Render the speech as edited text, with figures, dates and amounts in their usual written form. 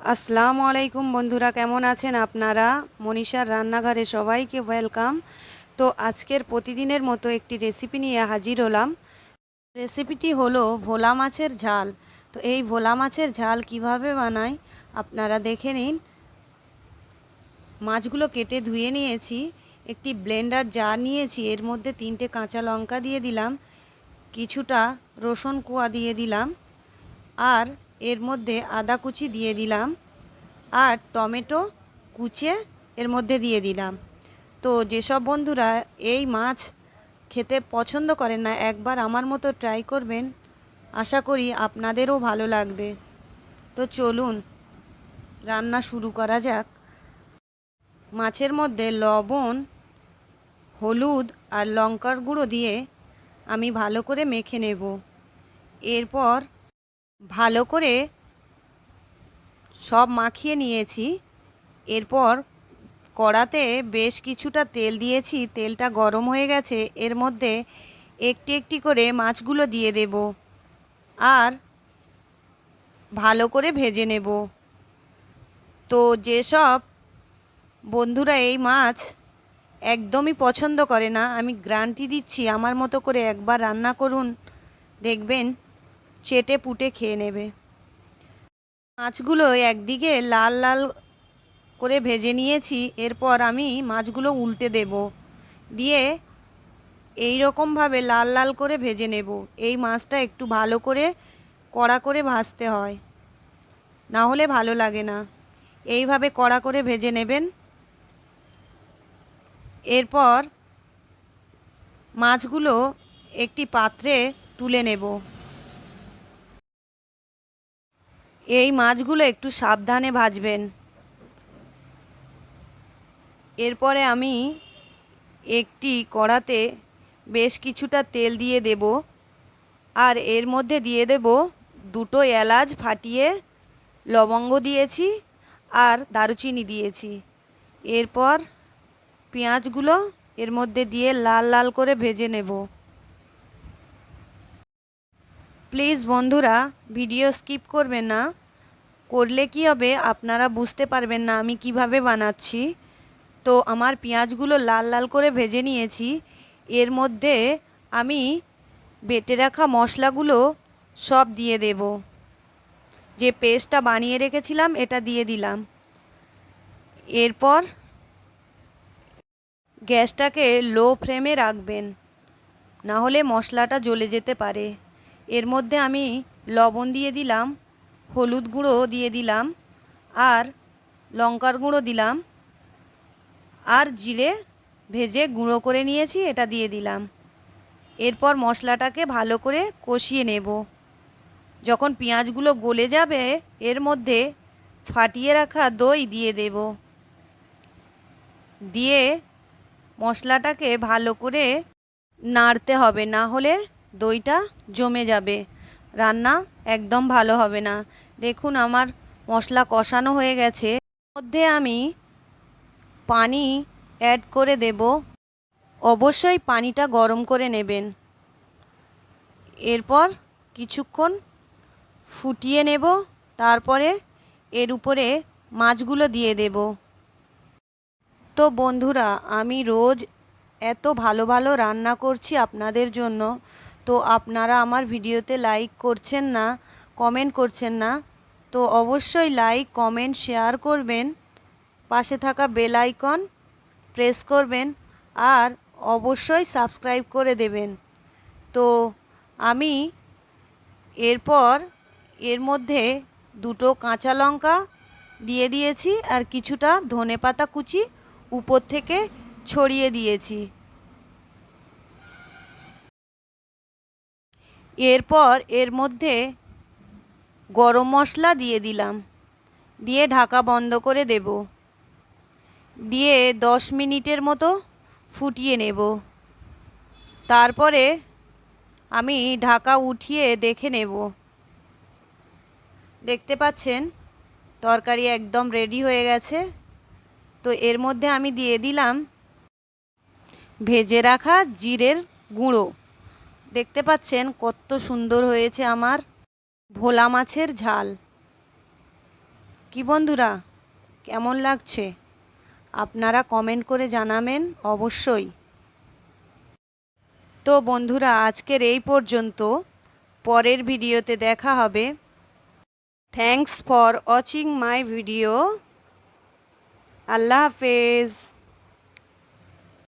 আসসালামু আলাইকুম বন্ধুরা, কেমন আছেন আপনারা? মনীষার রান্নাঘরে সবাইকে ওয়েলকাম। তো আজকের প্রতিদিনের মতো একটি রেসিপি নিয়ে হাজির হলাম। রেসিপিটি হলো ভোলা মাছের ঝাল। তো এই ভোলা মাছের ঝাল কিভাবে বানাই আপনারা দেখে নিন। মাছগুলো কেটে ধুয়ে নিয়েছি। একটি ব্লেন্ডার জার নিয়েছি, এর মধ্যে 3টে কাঁচা লঙ্কা দিয়ে দিলাম, কিছুটা রসুন কোয়া দিয়ে দিলাম, আর এর মধ্যে আদা কুচি দিয়ে দিলাম, আর টমেটো কুচে এর মধ্যে দিয়ে দিলাম। তো যেসব বন্ধুরা এই মাছ খেতে পছন্দ করেন না, একবার আমার মতো ট্রাই করবেন, আশা করি আপনাদেরও ভালো লাগবে। তো চলুন রান্না শুরু করা যাক। মাছের মধ্যে লবণ, হলুদ আর লঙ্কার গুঁড়ো দিয়ে আমি ভালো করে মেখে নেব। এরপর ভালো করে সব মাখিয়ে নিয়েছি। এরপর কড়াতে বেশ কিছুটা তেল দিয়েছি, তেলটা গরম হয়ে গেছে। এর মধ্যে একটি একটি করে মাছগুলো দিয়ে দেব আর ভালো করে ভেজে নেব। তো যেসব বন্ধুরা এই মাছ একদমই পছন্দ করে না, আমি গ্যারান্টি দিচ্ছি আমার মতো করে একবার রান্না করুন, দেখবেন চেটে পুটে খেয়ে নেবে। মাছগুলো একদিকে লাল লাল করে ভেজে নিয়েছি। এরপর আমি মাছগুলো উল্টে দেব, দিয়ে এই রকমভাবে লাল লাল করে ভেজে নেব। এই মাছটা একটু ভালো করে কড়া করে ভাজতে হয়, না হলে ভালো লাগে না। এইভাবে কড়া করে ভেজে নেবেন। এরপর মাছগুলো একটি পাত্রে তুলে নেব। এই মাছগুলো একটু সাবধানে ভাজবেন। এরপরে আমি একটি কড়াতে বেশ কিছুটা তেল দিয়ে দেব, আর এর মধ্যে দিয়ে দেব 2টো এলাচ ফাটিয়ে, লবঙ্গ দিয়েছি আর দারুচিনি দিয়েছি। এরপর পেঁয়াজগুলো এর মধ্যে দিয়ে লাল লাল করে ভেজে নেব। প্লিজ বন্ধুরা ভিডিও স্কিপ করবেন না, করলে কি হবে আপনারা বুঝতে পারবেন না আমি কিভাবে বানাচ্ছি। তো আমার পেঁয়াজগুলো লাল লাল করে ভেজে নিয়েছি। এর মধ্যে আমি বেটে রাখা মশলাগুলো সব দিয়ে দেব। যে পেস্টটা বানিয়ে রেখেছিলাম এটা দিয়ে দিলাম। এরপর গ্যাসটাকে লো ফ্লেমে রাখবেন, না হলে মশলাটা জ্বলে যেতে পারে। এর মধ্যে আমি লবণ দিয়ে দিলাম, হলুদ গুঁড়ো দিয়ে দিলাম, আর লঙ্কার গুঁড়ো দিলাম, আর জিরে ভেজে গুঁড়ো করে নিয়েছি এটা দিয়ে দিলাম। এরপর মশলাটাকে ভালো করে কষিয়ে নেব। যখন পেঁয়াজগুলো গলে যাবে এর মধ্যে ফাটিয়ে রাখা দই দিয়ে দেব, দিয়ে মশলাটাকে ভালো করে নাড়তে হবে, না হলে দইটা জমে যাবে, রান্না একদম ভালো হবে না। দেখুন আমার মশলা কষানো হয়ে গেছে। এর মধ্যে আমি পানি অ্যাড করে দেব। অবশ্যই পানিটা গরম করে নেবেন। এরপর কিছুক্ষণ ফুটিয়ে নেব, তারপরে এর উপরে মাছগুলো দিয়ে দেব। তো বন্ধুরা আমি রোজ এত ভালো ভালো রান্না করছি আপনাদের জন্য, তো আপনারা আমার ভিডিওতে লাইক করছেন না, কমেন্ট করছেন না। তো অবশ্যই লাইক কমেন্ট শেয়ার করবেন, পাশে থাকা বেল আইকন প্রেস করবেন, আর অবশ্যই সাবস্ক্রাইব করে দেবেন। তো আমি এরপর এর মধ্যে 2টো কাঁচা লঙ্কা দিয়ে দিয়েছি, আর কিছুটা ধনেপাতা কুচি উপর থেকে ছড়িয়ে দিয়েছি। এরপর এর মধ্যে গরম মশলা দিয়ে দিলাম, দিয়ে ঢাকা বন্ধ করে দেব, দিয়ে 10 মিনিটের মতো ফুটিয়ে নেব। তারপরে আমি ঢাকা উঠিয়ে দেখে নেব। দেখতে পাচ্ছেন তরকারি একদম রেডি হয়ে গেছে। তো এর মধ্যে আমি দিয়ে দিলাম ভেজে রাখা জিরের গুঁড়ো। দেখতে পাচ্ছেন কত সুন্দর হয়েছে আমার ভোলা মাছের ঝাল। কি বন্ধুরা, কেমন লাগছে আপনারা কমেন্ট করে জানাবেন অবশ্যই। তো বন্ধুরা, আজকের এই পর্যন্ত। পরের ভিডিওতে দেখা হবে। Thanks for watching my video. আল্লাহ হাফেজ।